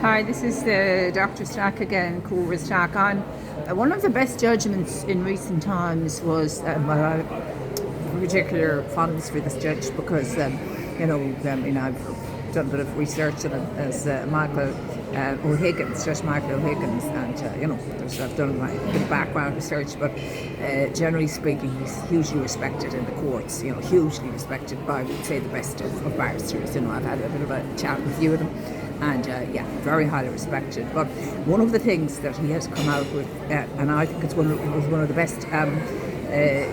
Hi, this is Dr. Stack again, Cora Stack. One of the best judgments in recent times was, I have particular fondness for this judge because, I've done a bit of research on him as Michael O'Higgins, Judge Michael O'Higgins, and, I've done my bit of background research, but generally speaking, he's hugely respected in the courts, hugely respected by, I would say, the best of barristers. I've had a bit of a chat with a few of them. And very highly respected. But one of the things that he has come out with, and I think it was one of the best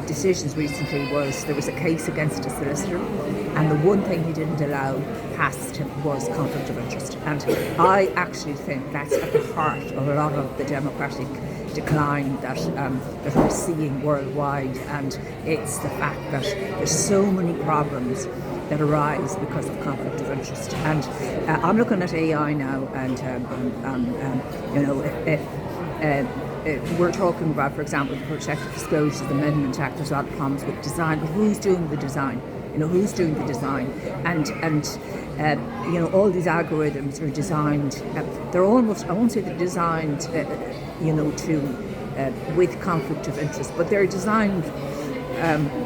decisions recently, was there was a case against a solicitor, and the one thing he didn't allow past him was conflict of interest. And I actually think that's at the heart of a lot of the democratic decline that we're seeing worldwide, and it's the fact that there's so many problems that arise because of conflict of interest. And I'm looking at AI now, and we're talking about, for example, the Protective Disclosures Amendment Act. There's a lot of problems with design, but who's doing the design? Who's doing the design? And all these algorithms are designed. They're almost, I won't say they're designed, with conflict of interest, but they're designed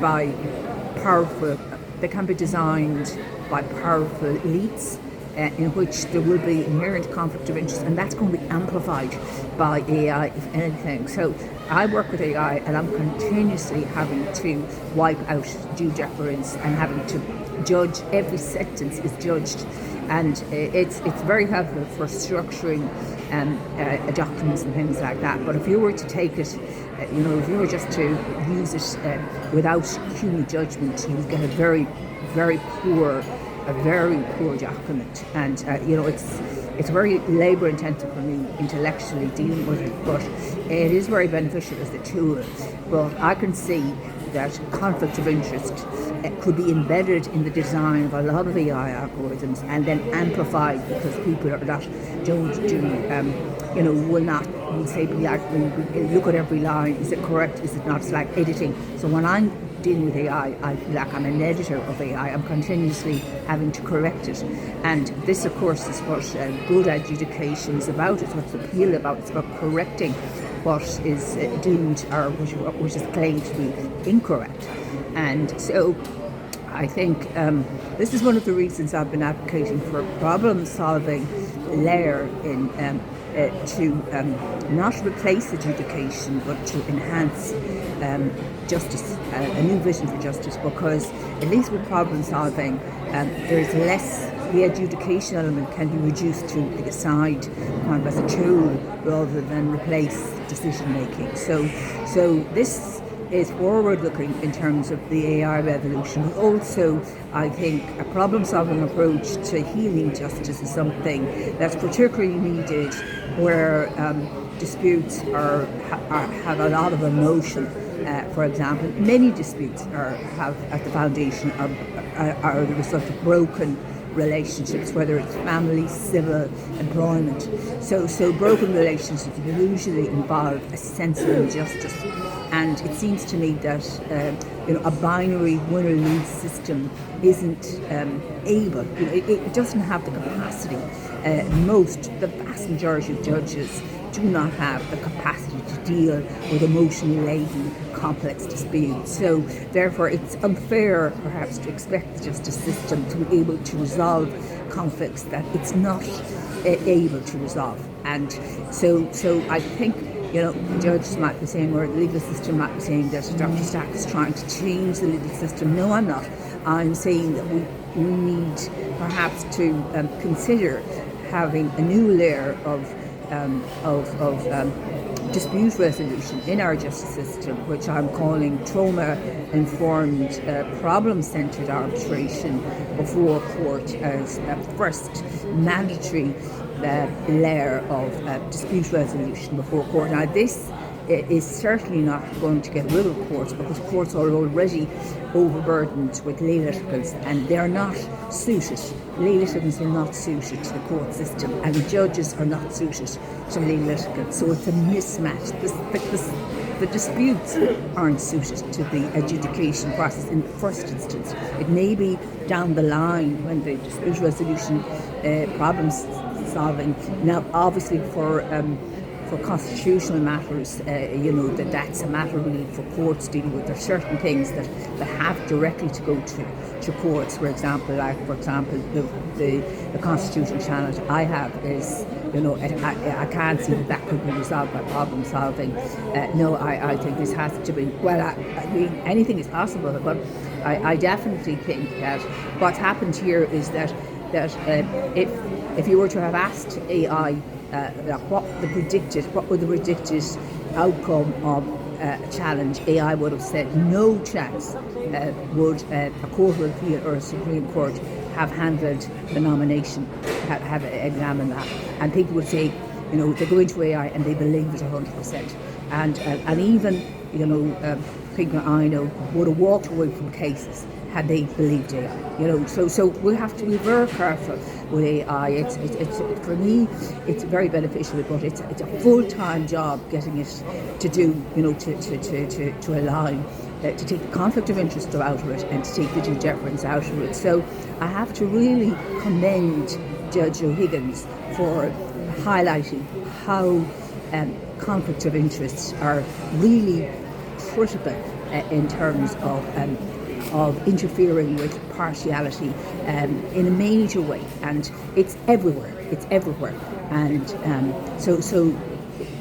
by powerful. They can be designed by powerful elites in which there will be inherent conflict of interest, and that's going to be amplified by AI, if anything. So I work with AI, and I'm continuously having to wipe out due deference and having to judge. Every sentence is judged, and it's very helpful for structuring documents and things like that. But if you were to take it, if you were just to use it without human judgment, you would get a very poor document. And it's very labour intensive for me intellectually dealing with it, but it is very beneficial as a tool. But I can see that conflict of interest could be embedded in the design of a lot of AI algorithms and then amplified because people are not will say, look at every line, is it correct, is it not? It's like editing. So when I'm dealing with AI, I feel like I'm an editor of AI. I'm continuously having to correct it. And this, of course, is what good adjudication is about. It's what's appeal about. It's about correcting what is deemed or which is claimed to be incorrect. And so I think this is one of the reasons I've been advocating for a problem-solving layer in to not replace adjudication, but to enhance justice, a new vision for justice, because at least with problem solving, there's less, the adjudication element can be reduced to the side kind of as a tool rather than replace decision making. So this is forward-looking in terms of the AI revolution, but also I think a problem-solving approach to healing justice is something that's particularly needed where disputes have a lot of emotion. For example, many disputes have at the foundation are the result of broken relationships, whether it's family, civil, employment. So broken relationships usually involve a sense of injustice, and it seems to me that a binary win-or-lose system isn't able. It doesn't have the capacity. The vast majority of judges do not have the capacity to deal with emotionally laden, complex disputes. So therefore it's unfair perhaps to expect the justice system to be able to resolve conflicts that it's not able to resolve. And so I think judges might be saying, or the legal system might be saying, that Dr. Stack is trying to change the legal system. No, I'm not. I'm saying that we need perhaps to consider having a new layer of dispute resolution in our justice system, which I'm calling trauma-informed, problem-centred arbitration before court as a first mandatory layer of dispute resolution before court. Now this is certainly not going to get rid of courts, because courts are already overburdened with lay litigants, and they're not suited. Lay litigants are not suited to the court system, and judges are not suited to lay litigants. So it's a mismatch. The disputes aren't suited to the adjudication process in the first instance. It may be down the line when the dispute resolution problems solving. Now, obviously, for constitutional matters, that's a matter really for courts dealing with. There are certain things that have directly to go to courts. For example, the constitutional challenge I have is, I can't see that could be resolved by problem solving. No, I think this has to be, I mean, anything is possible, but I definitely think that what's happened here is that if you were to have asked AI what were the predicted outcome of a challenge, AI would have said no chance would a Court of Appeal or a Supreme Court have handled the nomination, have examined that. And people would say, they go into AI and they believe it 100%. And even, people I know would have walked away from cases had they believed AI. So we have to be very careful with AI. It's for me, it's very beneficial, but it's a full-time job getting it to do, to align, to take the conflict of interest out of it and to take the due deference out of it. So I have to really commend Judge O'Higgins for highlighting how conflicts of interest are really critical in terms of interfering with partiality in a major way, and it's everywhere. And so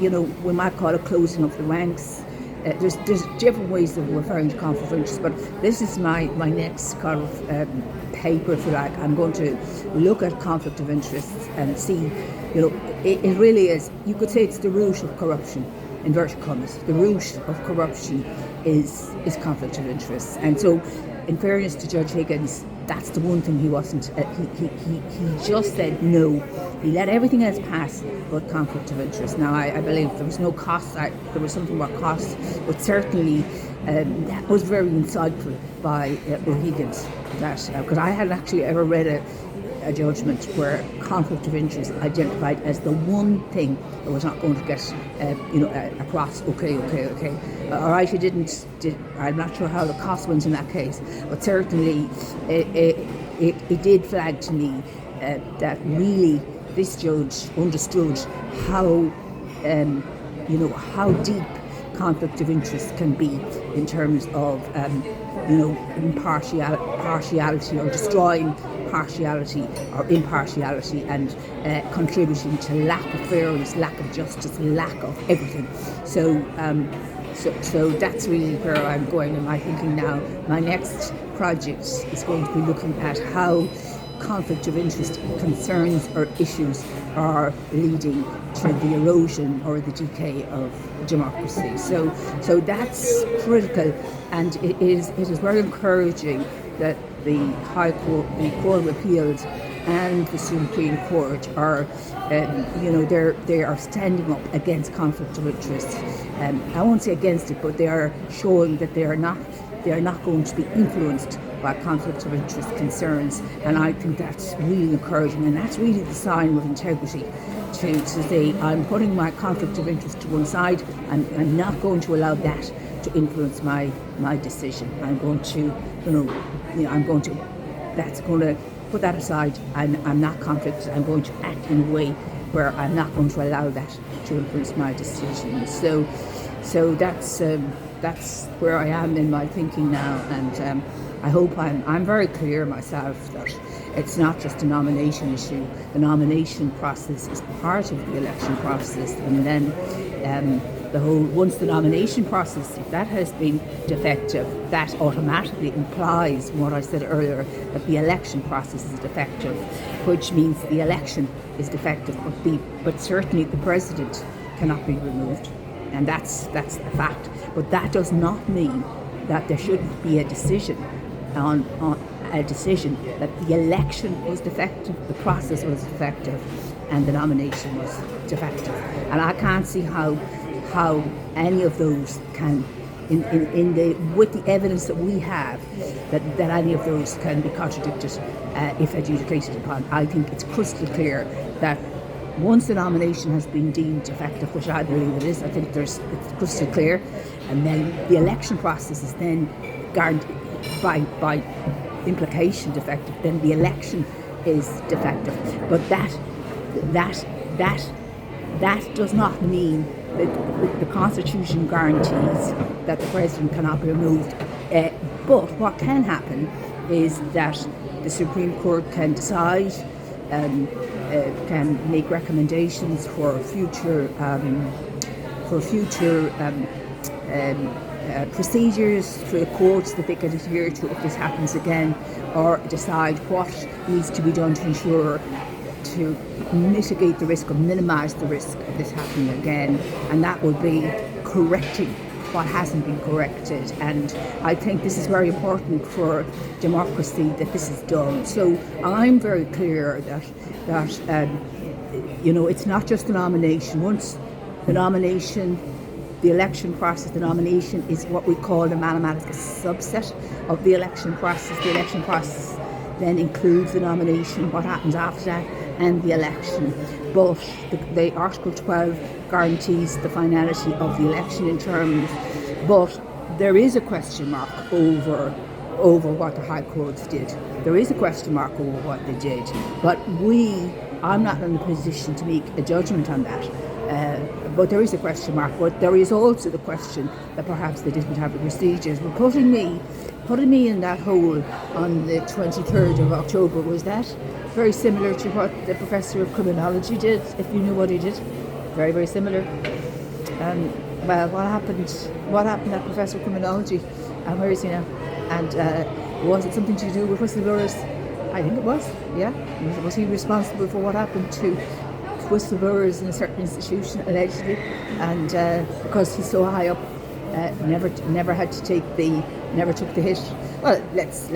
we might call it closing of the ranks. There's different ways of referring to conflict of interest, but this is my next kind of paper, if you like. I'm going to look at conflict of interest and see, it really is, you could say it's the root of corruption, inverted commas. The root of corruption is conflict of interest. And so, in fairness to Judge Higgins, that's the one thing he wasn't, he just said no. He let everything else pass but conflict of interest. Now, I believe there was no cost, there was something about cost, but certainly that was very insightful by O'Higgins, because I hadn't actually ever read a judgment where conflict of interest identified as the one thing that was not going to get across. Okay. All right, I'm not sure how the cost went in that case, but certainly it did flag to me that really this judge understood how deep conflict of interest can be in terms of partiality or destroying partiality or impartiality and contributing to lack of fairness, lack of justice, lack of everything. So that's really where I'm going in my thinking now. My next project is going to be looking at how conflict of interest concerns or issues are leading to the erosion or the decay of democracy. So that's critical, and it is very encouraging that the High Court, the Court of Appeals, and the Supreme Court are, they are standing up against conflict of interest. I won't say against it, but they are showing that they are not going to be influenced by conflict of interest concerns, and I think that's really encouraging, and that's really the sign of integrity to say, I'm putting my conflict of interest to one side, and I'm not going to allow that to influence my decision. I'm going to that's going to put that aside, and I'm not conflicted. I'm going to act in a way where I'm not going to allow that to influence my decision. So that's where I am in my thinking now, and I hope I'm very clear myself that it's not just a nomination issue. The nomination process is part of the election process, and then once the nomination process, if that has been defective, that automatically implies what I said earlier, that the election process is defective, which means the election is defective, but certainly the president cannot be removed, and that's the fact. But that does not mean that there shouldn't be a decision on a decision that the election was defective, the process was defective, and the nomination was defective. And I can't see how any of those can, with the evidence that we have, that any of those can be contradicted if adjudicated upon. I think it's crystal clear that once the nomination has been deemed defective, which I believe it is, I think it's crystal clear, and then the election process is then guaranteed by implication defective, then the election is defective. But that that that does not mean that the Constitution guarantees that the President cannot be removed. But what can happen is that the Supreme Court can decide, can make recommendations for future procedures through the courts that they can adhere to if this happens again, or decide what needs to be done to ensure to mitigate the risk or minimise the risk of this happening again, and that would be correcting what hasn't been corrected. And I think this is very important for democracy that this is done. So I'm very clear that it's not just the nomination. Once the nomination, the election process, the nomination is what we call the mathematical subset of the election process. The election process then includes the nomination, what happens after that, and the election. But the Article 12 guarantees the finality of the election in terms, but there is a question mark over what the High Courts did. There is a question mark over what they did, but I'm not in a position to make a judgment on that. But there is a question mark. But there is also the question that perhaps they didn't have the procedures. But putting me in that hole on the 23rd of October, was that very similar to what the Professor of Criminology did, if you knew what he did? Very, very similar. Well, what happened at Professor of Criminology? And where is he now? And was it something to do with whistleblowers? I think it was, yeah. Was he responsible for what happened to whistleblowers in a certain institution, allegedly? And because he's so high up, never took the hit. Well, let's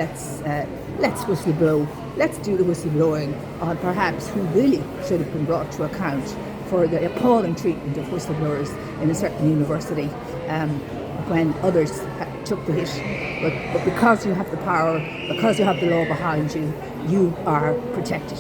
whistleblow. Let's do the whistleblowing on perhaps who really should have been brought to account for the appalling treatment of whistleblowers in a certain university when others took the hit. But because you have the power, because you have the law behind you, you are protected.